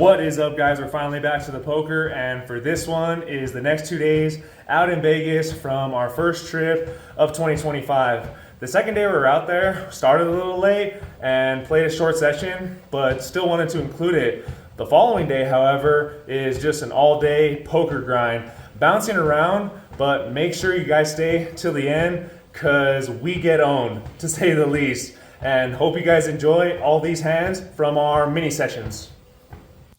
What is up, guys? We're finally back to the poker, and for this one is the next 2 days out in Vegas from our first trip of 2025. The second day we were out there, started a little late and played a short session, but still wanted to include it. The following day, however, is just an all-day poker grind, bouncing around, but make sure you guys stay till the end because we get owned, to say the least. And hope you guys enjoy all these hands from our mini sessions.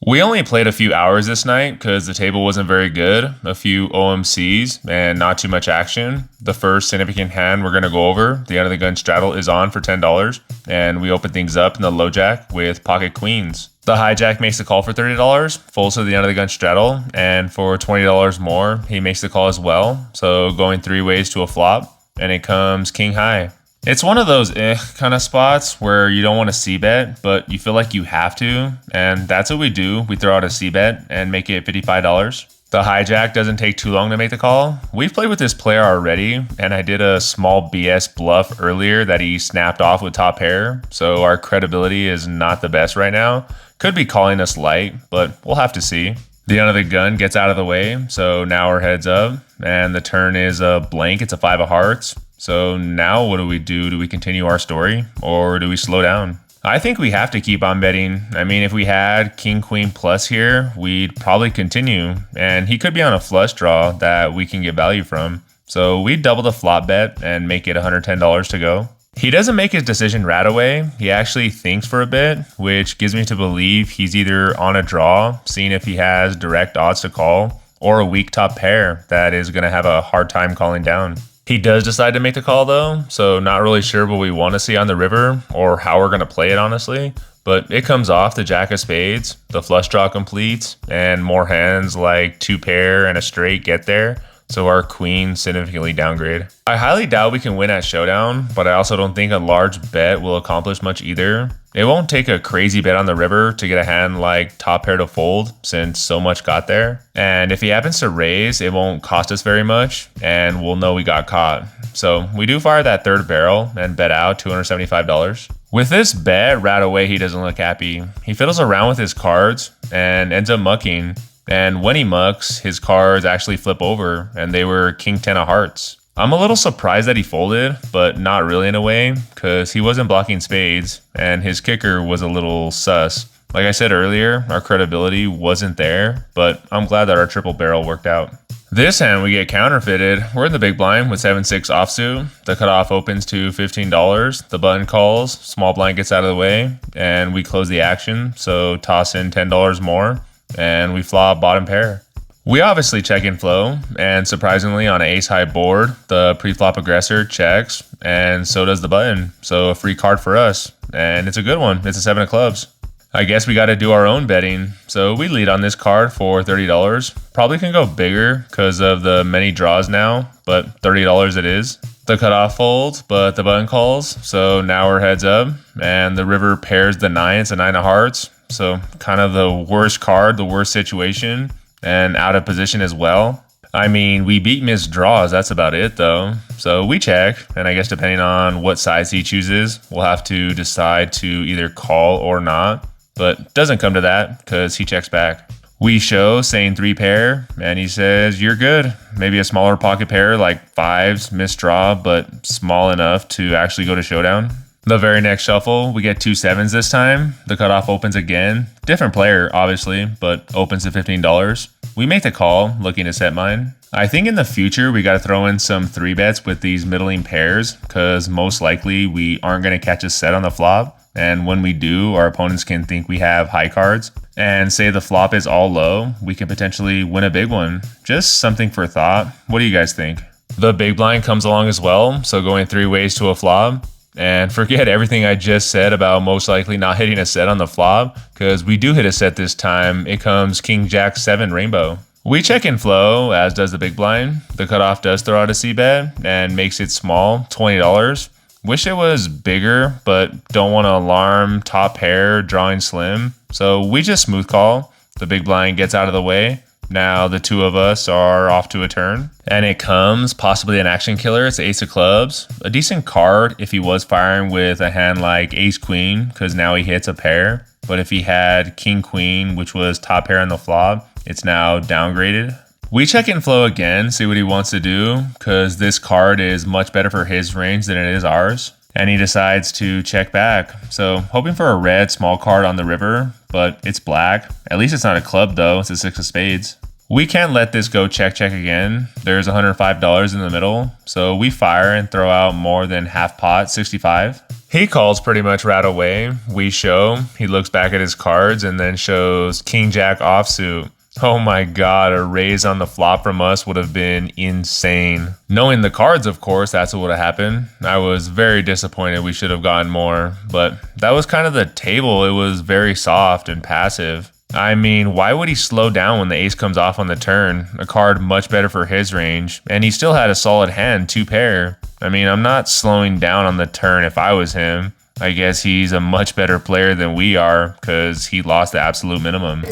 We only played a few hours this night because the table wasn't very good, a few OMCs, and not too much action. The first significant hand we're going to go over, the under the gun straddle, is on for $10, and we open things up in the low jack with pocket queens. The hijack makes the call for $30, folds to the under the gun straddle, and for $20 more, he makes the call as well. So going three ways to a flop, and it comes king high. It's one of those kind of spots where you don't want to c-bet, but you feel like you have to, and that's what we do. We throw out a c-bet and make it $55. The hijack doesn't take too long to make the call. We've played with this player already, and I did a small BS bluff earlier that he snapped off with top pair, so our credibility is not the best right now. Could be calling us light, but we'll have to see. The under the gun gets out of the way, so now we're heads up, and the turn is a blank. It's a five of hearts. So now what do we do? Do we continue our story or do we slow down? I think we have to keep on betting. I mean, if we had king queen plus here, we'd probably continue, and he could be on a flush draw that we can get value from. So we'd double the flop bet and make it $110 to go. He doesn't make his decision right away. He actually thinks for a bit, which gives me to believe he's either on a draw, seeing if he has direct odds to call, or a weak top pair that is going to have a hard time calling down. He does decide to make the call though, so not really sure what we want to see on the river or how we're going to play it, honestly. But it comes off the jack of spades, the flush draw completes, and more hands like two pair and a straight get there, so our queen significantly downgrade. I highly doubt we can win at showdown, but I also don't think a large bet will accomplish much either. It won't take a crazy bet on the river to get a hand like top pair to fold since so much got there. And if he happens to raise, it won't cost us very much and we'll know we got caught. So we do fire that third barrel and bet out $275. With this bet, right away he doesn't look happy. He fiddles around with his cards and ends up mucking. And when he mucks, his cards actually flip over and they were king 10 of hearts. I'm a little surprised that he folded, but not really in a way, because he wasn't blocking spades, and his kicker was a little sus. Like I said earlier, our credibility wasn't there, but I'm glad that our triple barrel worked out. This hand we get counterfeited. We're in the big blind with 7-6 offsuit. The cutoff opens to $15. The button calls, small blind gets out of the way, and we close the action, so toss in $10 more, and we flop bottom pair. We obviously check in flow, and surprisingly on an ace-high board, the pre-flop aggressor checks, and so does the button. So a free card for us, and it's a good one. It's a 7 of clubs. I guess we got to do our own betting. So we lead on this card for $30. Probably can go bigger because of the many draws now, but $30 it is. The cutoff folds, but the button calls, so now we're heads up, and the river pairs the 9. It's a 9 of hearts, so kind of the worst card, the worst situation. And out of position as well. I mean, we beat missed draws, that's about it though. So we check, and I guess depending on what size he chooses, we'll have to decide to either call or not. But doesn't come to that, because he checks back. We show saying 3 pair, and he says, you're good. Maybe a smaller pocket pair like 5s, missed draw, but small enough to actually go to showdown. The very next shuffle, we get 2 7s this time. The cutoff opens again. Different player, obviously, but opens to $15. We make the call, looking to set mine. I think in the future, we got to throw in some 3 bets with these middling pairs, because most likely we aren't going to catch a set on the flop. And when we do, our opponents can think we have high cards. And say the flop is all low, we can potentially win a big one. Just something for thought. What do you guys think? The big blind comes along as well, so going 3 ways to a flop. And forget everything I just said about most likely not hitting a set on the flop, because we do hit a set this time. It comes king jack 7 rainbow. We check in flow, as does the big blind. The cutoff does throw out a c-bet and makes it small, $20. Wish it was bigger, but don't want to alarm top pair drawing slim. So we just smooth call. The big blind gets out of the way. Now the two of us are off to a turn, and it comes possibly an action killer. It's ace of clubs, a decent card if he was firing with a hand like ace queen, because now he hits a pair. but if he had king queen, which was top pair on the flop, it's now downgraded. We check in flow again, see what he wants to do, because this card is much better for his range than it is ours. And he decides to check back. So hoping for a red small card on the river, but it's black. At least it's not a club though, it's a 6 of spades. We can't let this go check again. There's $105 in the middle, so we fire and throw out more than half pot, 65. He calls pretty much right away. We show, he looks back at his cards and then shows king jack offsuit. Oh my god, a raise on the flop from us would have been insane. Knowing the cards, of course, that's what would have happened. I was very disappointed. We should have gotten more, but that was kind of the table. It was very soft and passive. I mean, why would he slow down when the ace comes off on the turn? A card much better for his range. And he still had a solid hand, 2 pair. I mean, I'm not slowing down on the turn if I was him. I guess he's a much better player than we are because he lost the absolute minimum.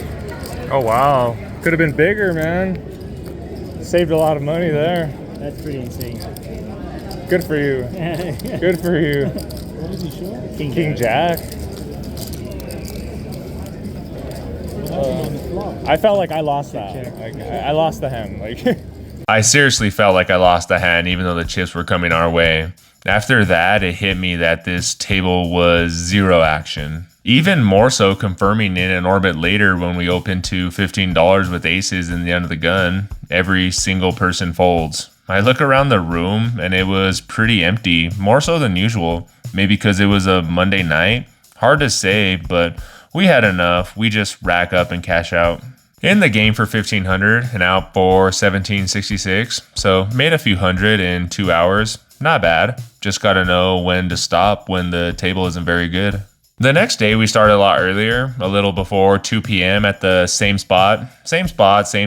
Oh, wow. Could have been bigger, man. Saved a lot of money there. That's pretty insane. Good for you. Good for you. What does he show? King Jack. I felt like I lost that. Like, I lost the hand. Like, I seriously felt like I lost the hand even though the chips were coming our way. After that, it hit me that this table was zero action. Even more so confirming in an orbit later when we opened to $15 with aces in the end of the gun. Every single person folds. I look around the room and it was pretty empty, more so than usual. Maybe because it was a Monday night. Hard to say, but we had enough. We just rack up and cash out. In the game for 1500 and out for 1766. So made a few hundred in 2 hours. Not bad. Just got to know when to stop when the table isn't very good. The next day we started a lot earlier, a little before 2 p.m. at the same spot, same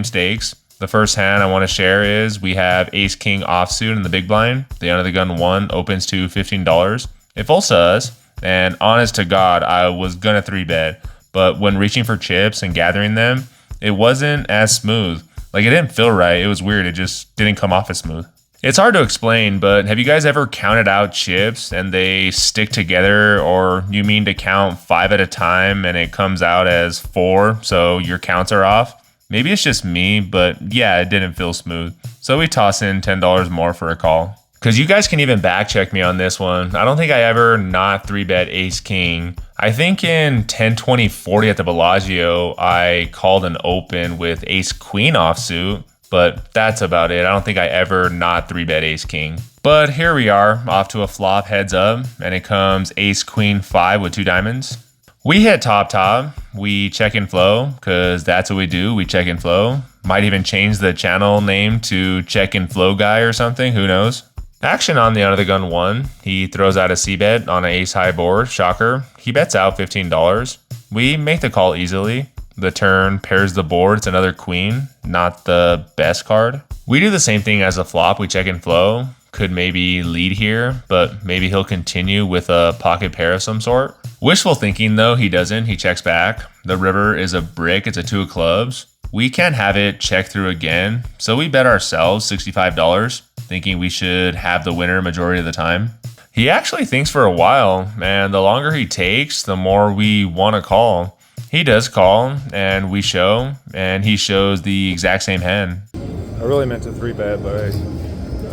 stakes. The first hand I want to share is we have ace king offsuit in the big blind. The under the gun 1 opens to $15. It full sus, and honest to God, I was gonna 3-bet, but when reaching for chips and gathering them, it wasn't as smooth. Like, it didn't feel right. It was weird. It just didn't come off as smooth. It's hard to explain, but have you guys ever counted out chips and they stick together, or you mean to count 5 at a time and it comes out as 4, so your counts are off? Maybe it's just me, but yeah, it didn't feel smooth. So we toss in $10 more for a call. Because you guys can even back check me on this one. I don't think I ever not 3-bet ace king. I think in 10, 20, 40 at the Bellagio, I called an open with ace queen offsuit, but that's about it. I don't think I ever not 3-bet ace king. But here we are, off to a flop heads up, and it comes ace queen 5 with 2 diamonds. We hit top. We check in flow, because that's what we do. We check in flow. Might even change the channel name to check in flow guy or something, who knows. Action on the under the gun 1. He throws out a c-bet on an ace high board, shocker. He bets out $15. We make the call easily. The turn pairs the board, it's another queen, not the best card. We do the same thing as a flop, we check in flow. Could maybe lead here, but maybe he'll continue with a pocket pair of some sort. Wishful thinking though, he doesn't, he checks back. The river is a brick, it's a 2 of clubs. We can't have it check through again, so we bet ourselves $65, thinking we should have the winner majority of the time. He actually thinks for a while, and the longer he takes, the more we want to call. He does call, and we show, and he shows the exact same hand. I really meant to 3-bet, but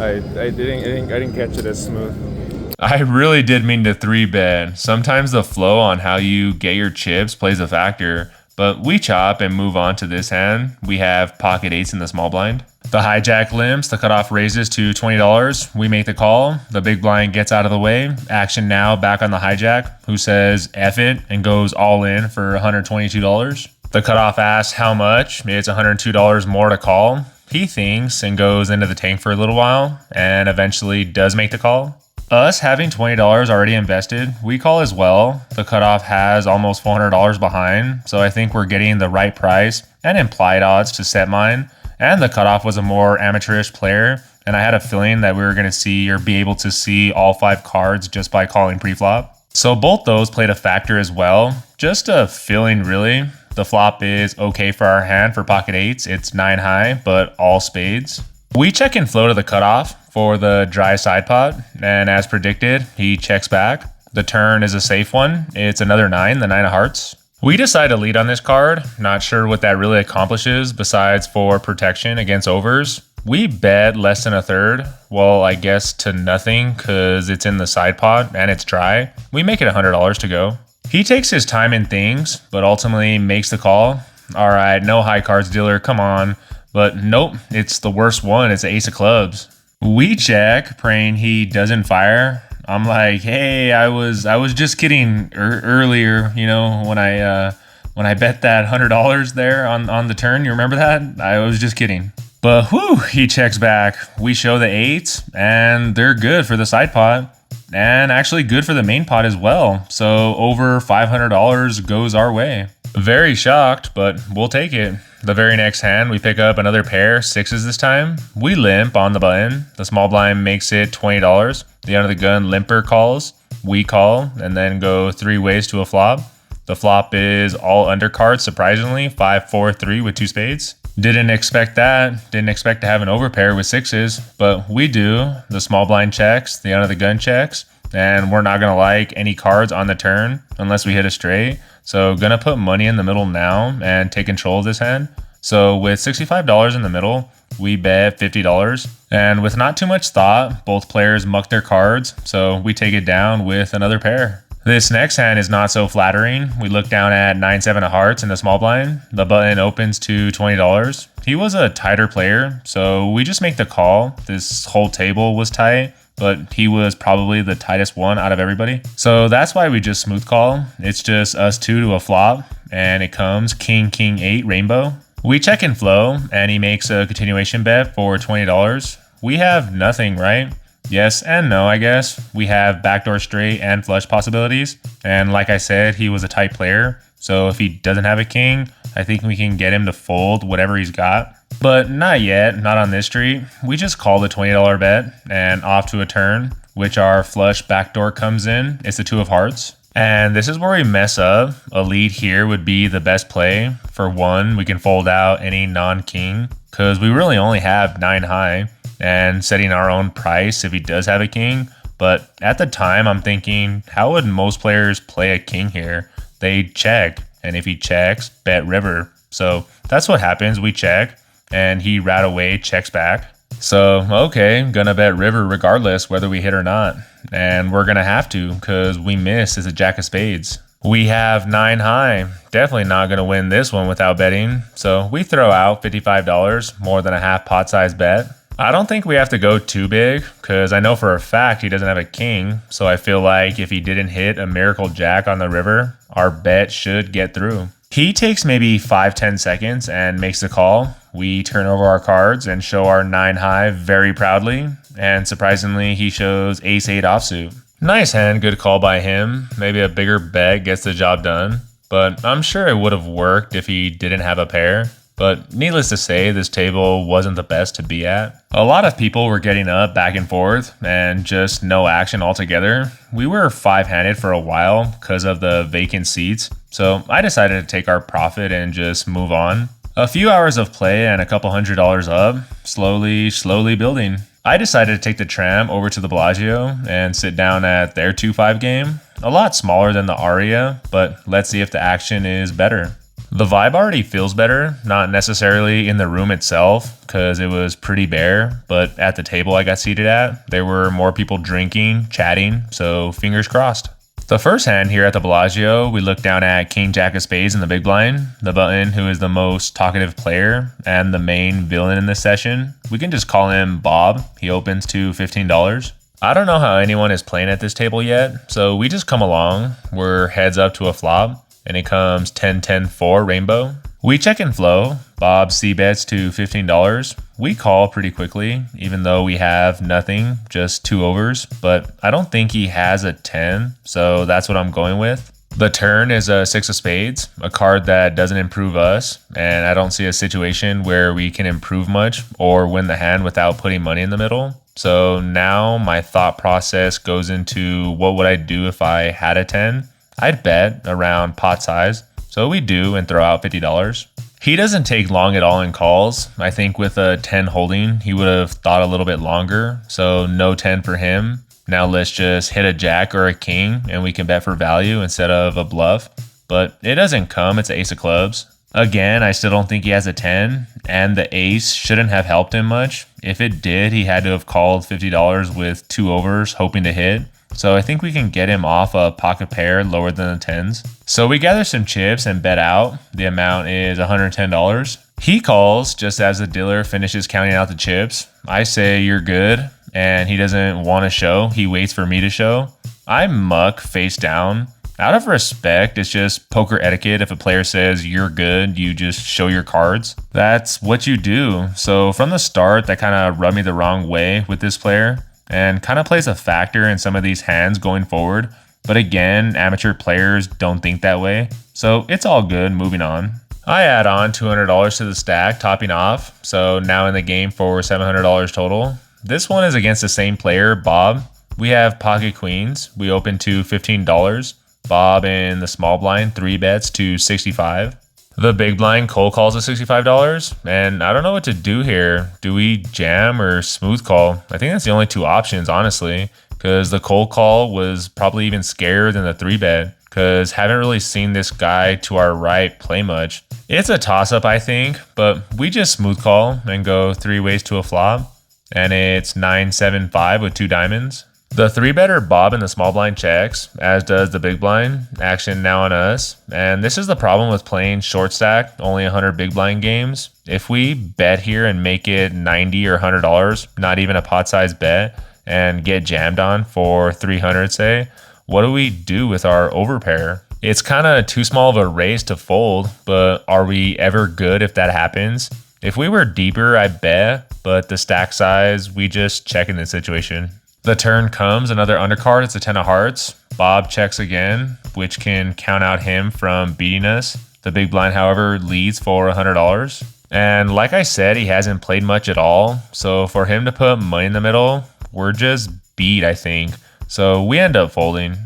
I didn't catch it as smooth. I really did mean to 3-bet. Sometimes the flow on how you get your chips plays a factor, but we chop and move on to this hand. We have pocket 8s in the small blind. The hijack limps, the cutoff raises to $20. We make the call. The big blind gets out of the way. Action now back on the hijack, who says F it and goes all in for $122. The cutoff asks how much. It's $102 more to call. He thinks and goes into the tank for a little while and eventually does make the call. Us having $20 already invested, we call as well. The cutoff has almost $400 behind, so I think we're getting the right price and implied odds to set mine. And the cutoff was a more amateurish player, and I had a feeling that we were going to see or be able to see all 5 cards just by calling pre-flop. So both those played a factor as well. Just a feeling really. The flop is okay for our hand for pocket 8s. It's 9 high, but all spades. We check in flow to the cutoff for the dry side pot, and as predicted, he checks back. The turn is a safe one. It's another 9, the 9 of hearts. We decide to lead on this card. Not sure what that really accomplishes besides for protection against overs. We bet less than a third. Well, I guess to nothing because it's in the side pot and it's dry. We make it $100 to go. He takes his time in things, but ultimately makes the call. All right, no high cards dealer, come on. But nope, it's the worst one. It's the ace of clubs. We check, praying he doesn't fire. I'm like, hey, I was just kidding earlier, you know, when I bet that $100 there on the turn. You remember that? I was just kidding. But whew, he checks back. We show the eights, and they're good for the side pot, and actually good for the main pot as well. So over $500 goes our way. Very shocked, but we'll take it. The very next hand, we pick up another pair, sixes this time. We limp on the button. The small blind makes it $20. The under the gun limper calls. We call, and then go three ways to a flop. The flop is all undercards, surprisingly, 5-4-3 with two spades. Didn't expect that. Didn't expect to have an overpair with sixes, but we do. The small blind checks, the under the gun checks, and we're not gonna like any cards on the turn unless we hit a straight. So gonna put money in the middle now and take control of this hand. So with $65 in the middle, we bet $50. And with not too much thought, both players muck their cards, so we take it down with another pair. This next hand is not so flattering. We look down at 9-7 of hearts in the small blind. The button opens to $20. He was a tighter player, so we just make the call. This whole table was tight, but he was probably the tightest one out of everybody. So that's why we just smooth call. It's just us two to a flop, and it comes king, king, 8, rainbow. We check in flow, and he makes a continuation bet for $20. We have nothing, right? Yes and no, I guess. We have backdoor straight and flush possibilities. And like I said, he was a tight player. So if he doesn't have a king, I think we can get him to fold whatever he's got. But not yet, not on this street. We just call the $20 bet and off to a turn, which our flush backdoor comes in. It's the 2 of hearts. And this is where we mess up. A lead here would be the best play. For one, we can fold out any non-king because we really only have 9 high. And setting our own price if he does have a king. But at the time, I'm thinking, how would most players play a king here? They check, and if he checks, bet river. So that's what happens. We check, and he right away checks back. So, okay, gonna bet river regardless whether we hit or not. And we're gonna have to because we miss is a jack of spades. We have 9 high. Definitely not gonna win this one without betting. So we throw out $55, more than a half pot size bet. I don't think we have to go too big because I know for a fact he doesn't have a king. So I feel like if he didn't hit a miracle jack on the river, our bet should get through. He takes maybe 5-10 seconds and makes the call. We turn over our cards and show our 9 high very proudly. And surprisingly, he shows ace-8 offsuit. Nice hand, good call by him. Maybe a bigger bet gets the job done. But I'm sure it would have worked if he didn't have a pair. But needless to say, this table wasn't the best to be at. A lot of people were getting up back and forth and just no action altogether. We were 5-handed for a while because of the vacant seats. So I decided to take our profit and just move on. A few hours of play and a couple $100 up, slowly building. I decided to take the tram over to the Bellagio and sit down at their 2-5 game. A lot smaller than the Aria, but let's see if the action is better. The vibe already feels better, not necessarily in the room itself, because it was pretty bare, but at the table I got seated at, there were more people drinking, chatting, so fingers crossed. The first hand here at the Bellagio, we look down at King Jack of Spades in the big blind, the button who is the most talkative player and the main villain in this session. We can just call him Bob. He opens to $15. I don't know how anyone is playing at this table yet, so we just come along. We're heads up to a flop. And it comes 10-10-4 rainbow. We check in flow. Bob c-bets to $15. We call pretty quickly, even though we have nothing, just 2 overs. But I don't think he has a 10, so that's what I'm going with. The turn is a 6 of spades, a card that doesn't improve us. And I don't see a situation where we can improve much or win the hand without putting money in the middle. So now my thought process goes into what would I do if I had a 10? I'd bet around pot size, so we do and throw out $50. He doesn't take long at all in calls. I think with a 10 holding, he would have thought a little bit longer, so no 10 for him. Now let's just hit a jack or a king and we can bet for value instead of a bluff. but it doesn't come. It's ace of clubs. Again, I still don't think he has a 10, and the ace shouldn't have helped him much. If it did, he had to have called $50 with 2 overs hoping to hit. So I think we can get him off a pocket pair lower than the 10s. So we gather some chips and bet out. The amount is $110. He calls just as the dealer finishes counting out the chips. I say you're good, and he doesn't want to show. He waits for me to show. I muck face down. Out of respect, it's just poker etiquette. If a player says you're good, you just show your cards. That's what you do. So from the start, that kind of rubbed me the wrong way with this player and kind of plays a factor in some of these hands going forward. But again, amateur players don't think that way. So it's all good, moving on. I add on $200 to the stack, topping off. So now in the game for $700 total. This one is against the same player, Bob. We have pocket queens. We open to $15. Bob in the small blind 3 bets to 65. The big blind cold calls at $65, and I don't know what to do here. Do we jam or smooth call? I think that's the only 2 options, honestly, because the cold call was probably even scarier than the 3 bet, because haven't really seen this guy to our right play much. It's a toss-up, I think, but we just smooth call and go 3 ways to a flop, and it's 9-7-5 with 2 diamonds. The 3-better Bob in the small blind checks, as does the big blind. Action now on us. And this is the problem with playing short stack, only 100 big blind games. If we bet here and make it $90 or $100, not even a pot size bet, and get jammed on for 300, say, what do we do with our overpair? It's kind of too small of a raise to fold, but are we ever good if that happens? If we were deeper, I bet, but the stack size, we just check in this situation. The turn comes, another undercard, it's a 10 of hearts. Bob checks again, which can count out him from beating us. The big blind, however, leads for $100. And like I said, he hasn't played much at all. So for him to put money in the middle, we're just beat, I think. So we end up folding.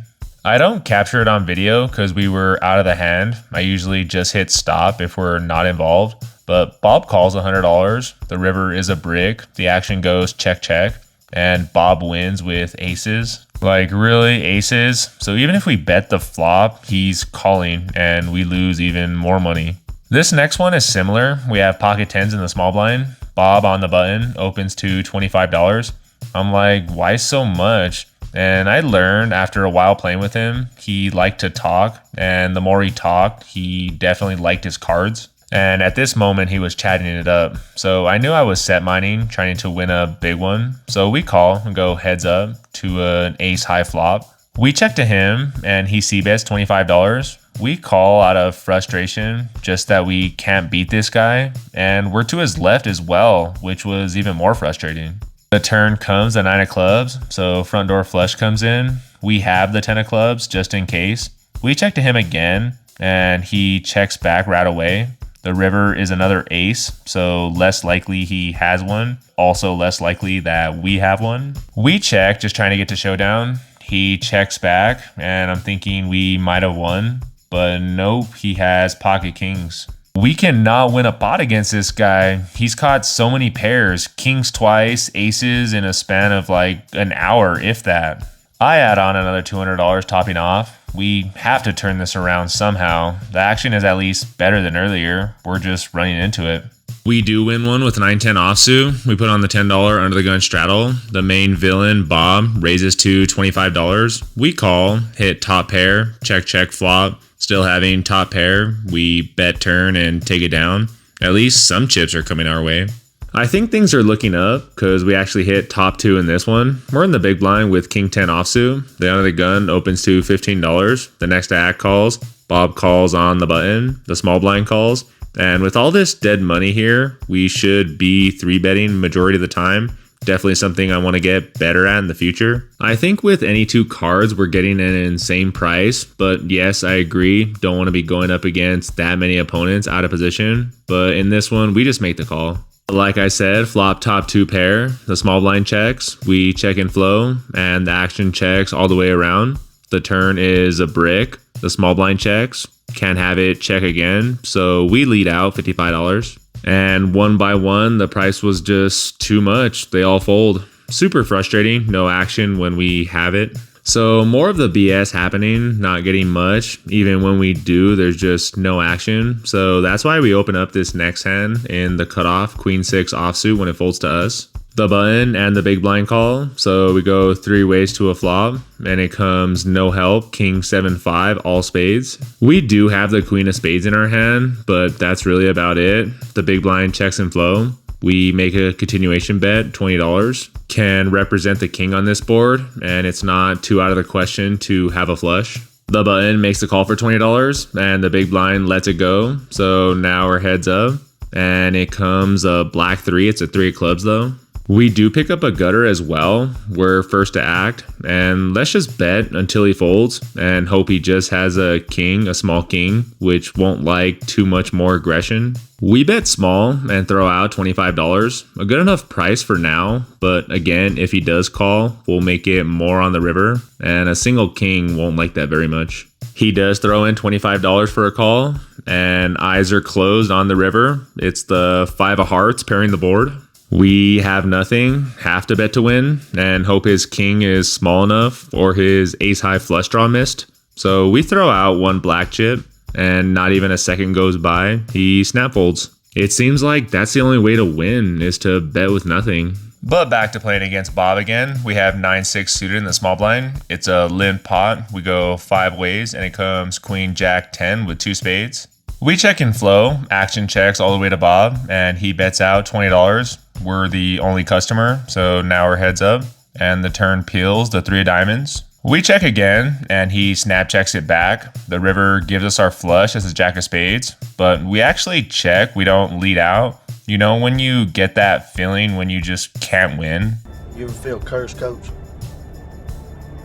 I don't capture it on video because we were out of the hand. I usually just hit stop if we're not involved. But Bob calls $100. The river is a brick. The action goes check, check. And Bob wins with aces. Like, really, aces? So even if we bet the flop, he's calling and we lose even more money. This next one is similar. We have pocket 10s in the small blind. Bob on the button opens to $25. I'm like, why so much? And I learned after a while playing with him, he liked to talk. And the more he talked, he definitely liked his cards. And at this moment, he was chatting it up. So I knew I was set mining, trying to win a big one. So we call and go heads up to an ace high flop. We check to him and he c-bets $25. We call out of frustration, just that we can't beat this guy. And we're to his left as well, which was even more frustrating. The turn comes, the 9 of clubs. So front door flush comes in. We have the 10 of clubs just in case. We check to him again and he checks back right away. The river is another ace, so less likely he has one. Also less likely that we have one. We check, just trying to get to showdown. He checks back, and I'm thinking we might have won. But nope, he has pocket kings. We cannot win a pot against this guy. He's caught so many pairs. Kings twice, aces in a span of like an hour, if that. I add on another $200 topping off. We have to turn this around somehow. The action is at least better than earlier. We're just running into it. We do win one with 9-10 offsuit. We put on the $10 under the gun straddle. The main villain, Bob, raises to $25. We call, hit top pair, check, check, flop. Still having top pair. We bet turn and take it down. At least some chips are coming our way. I think things are looking up because we actually hit top 2 in this one. We're in the big blind with king 10 offsuit. The under the gun opens to $15. The next act calls. Bob calls on the button. The small blind calls. And with all this dead money here, we should be 3-betting majority of the time. Definitely something I want to get better at in the future. I think with any 2 cards, we're getting an insane price. But yes, I agree. Don't want to be going up against that many opponents out of position. But in this one, we just make the call. Like I said, flop top 2 pair. The small blind checks. We check and flow. And the action checks all the way around. The turn is a brick. The small blind checks. Can't have it check again. So we lead out $55. And one by one, the price was just too much. They all fold. Super frustrating. No action when we have it. So more of the BS happening, not getting much. Even when we do, there's just no action. So that's why we open up this next hand in the cutoff, Queen 6 offsuit when it folds to us. The button and the big blind call. So we go 3 ways to a flop and it comes no help, King 7-5, all spades. We do have the Queen of Spades in our hand, but that's really about it. The big blind checks and flow. We make a continuation bet, $20. Can represent the king on this board, and it's not too out of the question to have a flush. The button makes the call for $20, and the big blind lets it go. So now we're heads up, and it comes a black 3. It's a 3 of clubs though. We do pick up a gutter as well. We're first to act, and let's just bet until he folds and hope he just has a king, a small king, which won't like too much more aggression. We bet small and throw out $25, a good enough price for now, but again, if he does call, we'll make it more on the river, and a single king won't like that very much. He does throw in $25 for a call, and eyes are closed on the river. It's the 5 of hearts pairing the board. We have nothing, have to bet to win, and hope his king is small enough or his ace high flush draw missed. So we throw out 1 black chip, and not even a second goes by, he snap folds. It seems like that's the only way to win, is to bet with nothing. But back to playing against Bob again. We have 9-6 suited in the small blind. It's a limp pot. We go 5 ways, and it comes Queen Jack 10 with 2 spades. We check and flow, action checks all the way to Bob, and he bets out $20. We're the only customer, so now we're heads up, and the turn peels the 3 of diamonds. We check again, and he snap checks it back. The river gives us our flush as a jack of spades, but we actually check, we don't lead out. You know when you get that feeling when you just can't win? You ever feel cursed, coach?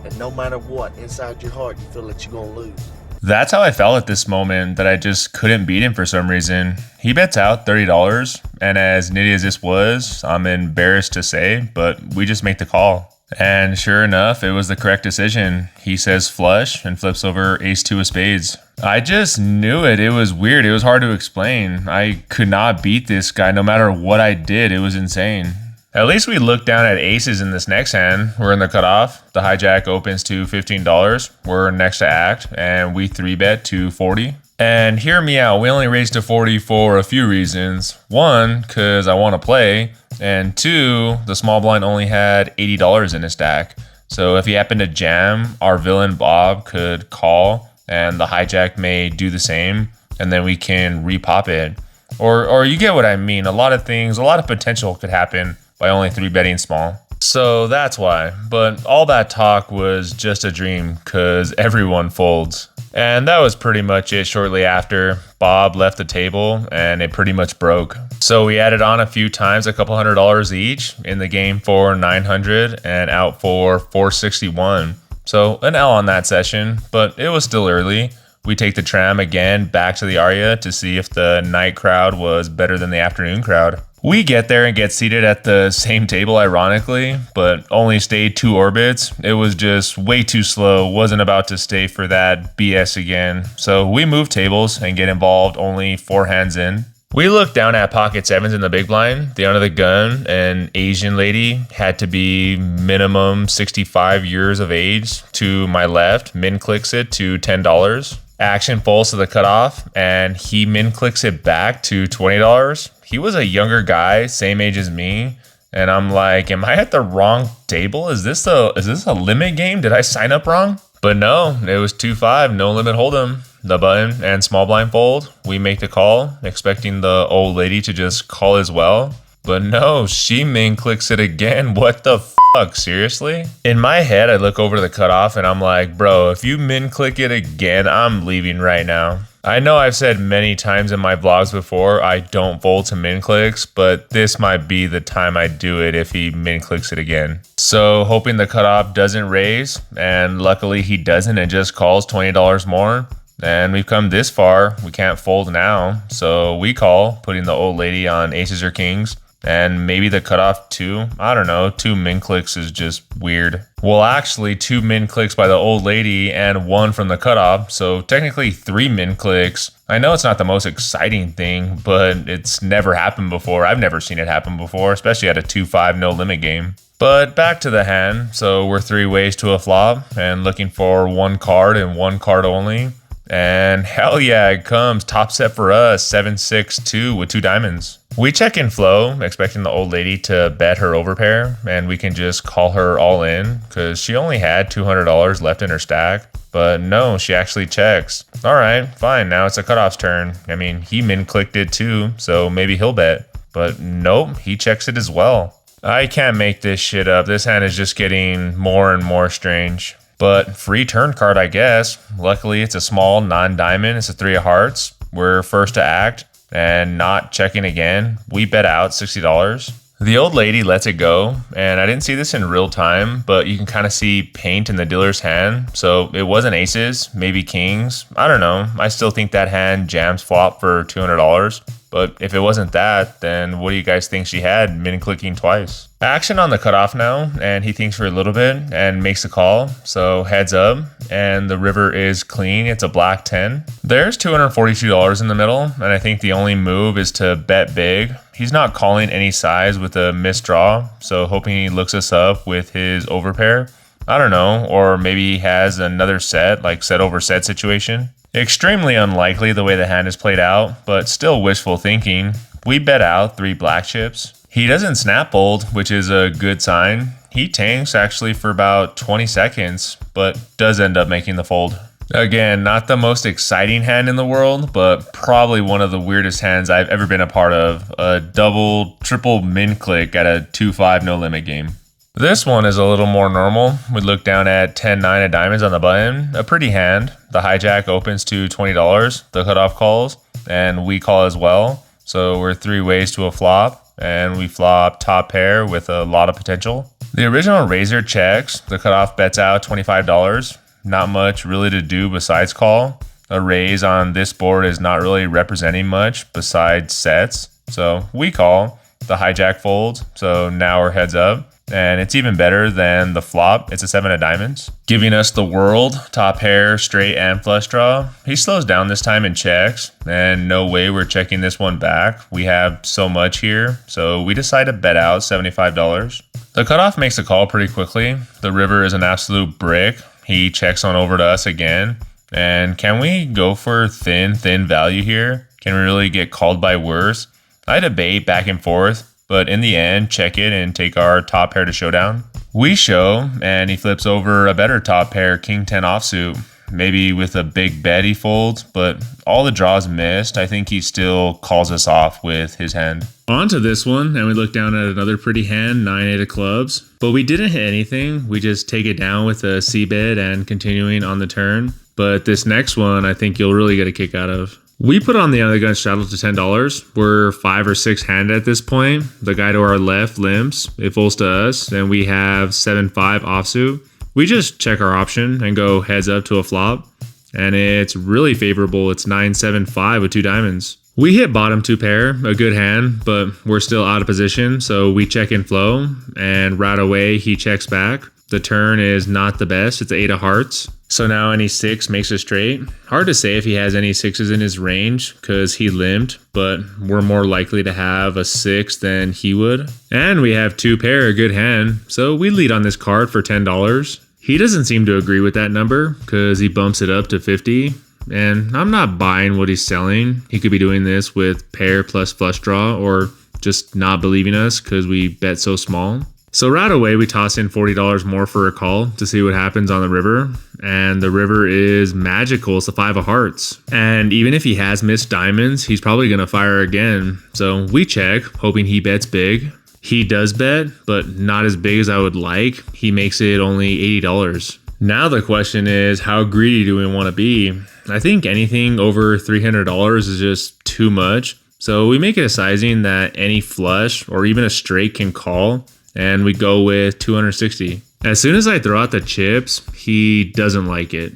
And no matter what, inside your heart, you feel that you're gonna lose. That's how I felt at this moment, that I just couldn't beat him for some reason. He bets out $30, and as nitty as this was, I'm embarrassed to say, but we just make the call. And sure enough, it was the correct decision. He says flush and flips over ace 2 of spades. I just knew it. It was weird. It was hard to explain. I could not beat this guy no matter what I did. It was insane. At least we look down at aces in this next hand. We're in the cutoff. The hijack opens to $15. We're next to act, and we 3-bet to 40. And hear me out, we only raised to 40 for a few reasons. 1, because I want to play, and 2, the small blind only had $80 in his stack. So if he happened to jam, our villain Bob could call, and the hijack may do the same, and then we can repop it. Or you get what I mean. A lot of things, a lot of potential could happen by only 3-betting small. So that's why. But all that talk was just a dream, because everyone folds. And that was pretty much it. Shortly after, Bob left the table and it pretty much broke. So we added on a few times, a couple $100 each, in the game for $900 and out for $461. So an L on that session, but it was still early. We take the tram again back to the Aria to see if the night crowd was better than the afternoon crowd. We get there and get seated at the same table, ironically, but only stayed 2 orbits. It was just way too slow, wasn't about to stay for that BS again. So we move tables and get involved only 4 hands in. We look down at pocket 7s in the big blind. The under the gun, an Asian lady, had to be minimum 65 years of age. To my left, min clicks it to $10. Action falls to the cutoff, and he min clicks it back to $20. He was a younger guy, same age as me, and I'm like, am I at the wrong table? Is this a limit game? Did I sign up wrong? But no, it was 2-5, no limit hold'em. The button and small blind fold. We make the call, expecting the old lady to just call as well. But no, she min clicks it again. What the fuck, seriously? In my head, I look over to the cutoff and I'm like, bro, if you min click it again, I'm leaving right now. I know I've said many times in my vlogs before, I don't fold to min clicks, but this might be the time I do it if he min clicks it again. So hoping the cutoff doesn't raise, and luckily he doesn't and just calls $20 more. And we've come this far, we can't fold now. So we call, putting the old lady on aces or kings. And maybe the cutoff 2, I don't know, 2 min clicks is just weird. Well, actually 2 min clicks by the old lady and 1 from the cutoff, so technically 3 min clicks. I know it's not the most exciting thing, but it's never happened before. I've never seen it happen before, especially at a 2-5 no limit game. But back to the hand. So we're 3 ways to a flop and looking for 1 card and 1 card only. And hell yeah, it comes top set for us, 7-6-2 with 2 diamonds. We check in flow, expecting the old lady to bet her overpair, and we can just call her all in because she only had $200 left in her stack. But no, she actually checks. All right, fine, now it's a cutoff's turn. I mean, he min-clicked it too, so maybe he'll bet. But nope, he checks it as well. I can't make this shit up. This hand is just getting more and more strange. But free turn card, I guess. Luckily, it's a small non-diamond. It's a 3 of hearts. We're first to act and not checking again. We bet out $60. The old lady lets it go, and I didn't see this in real time, but you can kind of see paint in the dealer's hand. So it wasn't aces, maybe kings. I don't know. I still think that hand jams flop for $200. But if it wasn't that, then what do you guys think she had, min-clicking twice? Action on the cutoff now, and he thinks for a little bit and makes a call. So heads up, and the river is clean. It's a black 10. There's $242 in the middle, and I think the only move is to bet big. He's not calling any size with a missed draw, so hoping he looks us up with his overpair. I don't know, or maybe he has another set, like set over set situation. Extremely unlikely the way the hand is played out, but still wishful thinking. We bet out 3 black chips. He doesn't snap fold, which is a good sign. He tanks actually for about 20 seconds, but does end up making the fold. Again, not the most exciting hand in the world, but probably one of the weirdest hands I've ever been a part of. A double, triple min click at a 2-5 no limit game. This one is a little more normal. We look down at 10-9 of diamonds on the button. A pretty hand. The hijack opens to $20. The cutoff calls, and we call as well. So we're 3 ways to a flop, and we flop top pair with a lot of potential. The original razor checks. The cutoff bets out $25. Not much really to do besides call. A raise on this board is not really representing much besides sets. So we call. The hijack folds. So now we're heads up. And it's even better than the flop. It's a 7 of diamonds, giving us the world, top pair, straight, and flush draw. He slows down this time and checks, and no way we're checking this one back. We have so much here, so we decide to bet out $75. The cutoff makes a call pretty quickly. The river is an absolute brick. He checks on over to us again. And can we go for thin value here? Can we really get called by worse? I debate back and forth, but in the end, check it and take our top pair to showdown. We show, and he flips over a better top pair, king 10 offsuit. Maybe with a big bet he folds, but all the draws missed. I think he still calls us off with his hand. On to this one, and we look down at another pretty hand, 9-8 of clubs. But we didn't hit anything. We just take it down with a c-bet and continuing on the turn. But this next one, I think you'll really get a kick out of. We put on the other gun straddle to $10. We're 5 or 6 handed at this point. The guy to our left limps. It folds to us, and we have 7-5 offsuit. We just check our option and go heads up to a flop, and it's really favorable. It's 9-7-5 with 2 diamonds. We hit bottom 2 pair, a good hand, but we're still out of position, so we check in flow, and right away he checks back. The turn is not the best. It's 8 of hearts. So now any 6 makes a straight. Hard to say if he has any 6s in his range because he limped, but we're more likely to have a 6 than he would. And we have 2 pair, a good hand. So we lead on this card for $10. He doesn't seem to agree with that number because he bumps it up to 50. And I'm not buying what he's selling. He could be doing this with pair plus flush draw or just not believing us because we bet so small. So right away, we toss in $40 more for a call to see what happens on the river. And the river is magical. It's a 5 of hearts. And even if he has missed diamonds, he's probably going to fire again. So we check, hoping he bets big. He does bet, but not as big as I would like. He makes it only $80. Now the question is, how greedy do we want to be? I think anything over $300 is just too much. So we make it a sizing that any flush or even a straight can call. And we go with 260. As soon as I throw out the chips, he doesn't like it.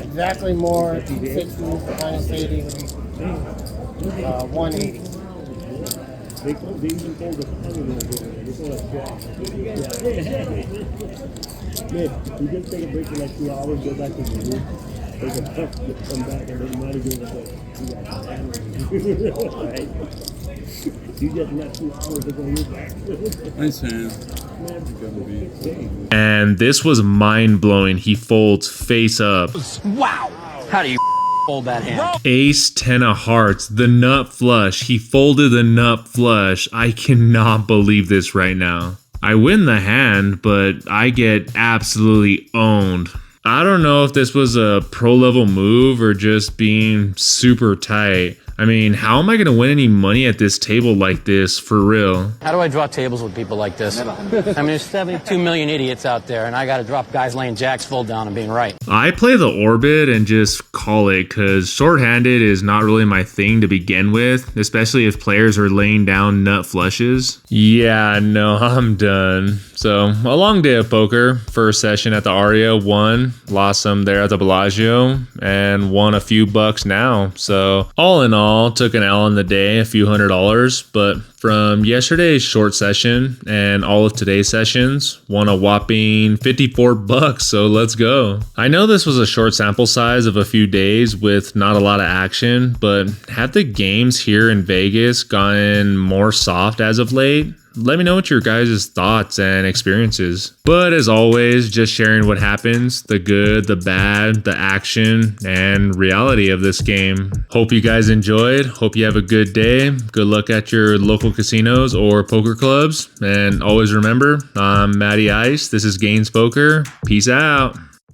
Exactly more 60 minus 80, 180. You can take a break for like 2 hours, go back to the room. Take a puff, come back, and then manager was like, you got right? You just left 2 hours ago, you're back. Nice hand. Gonna be insane. And this was mind-blowing. He folds face up. Wow! How do you fold that hand? Ace 10 of hearts, the nut flush. He folded the nut flush. I cannot believe this right now. I win the hand, but I get absolutely owned. I don't know if this was a pro level move or just being super tight. I mean, how am I going to win any money at this table like this, for real? How do I draw tables with people like this? I mean, there's 72 million idiots out there, and I got to drop guys laying jacks full down and being right. I play the orbit and just call it, because shorthanded is not really my thing to begin with, especially if players are laying down nut flushes. Yeah, no, I'm done. So, a long day of poker. First session at the Aria, won, lost some there at the Bellagio, and won a few bucks now. So, all in all, took an L on the day, a few $100s, but from yesterday's short session and all of today's sessions, won a whopping 54 bucks, so let's go. I know this was a short sample size of a few days with not a lot of action, but have the games here in Vegas gotten more soft as of late? Let me know what your guys' thoughts and experiences. But as always, just sharing what happens, the good, the bad, the action, and reality of this game. Hope you guys enjoyed. Hope you have a good day. Good luck at your local casinos or poker clubs. And always remember, I'm Matty Ice. This is Gaines Poker. Peace out.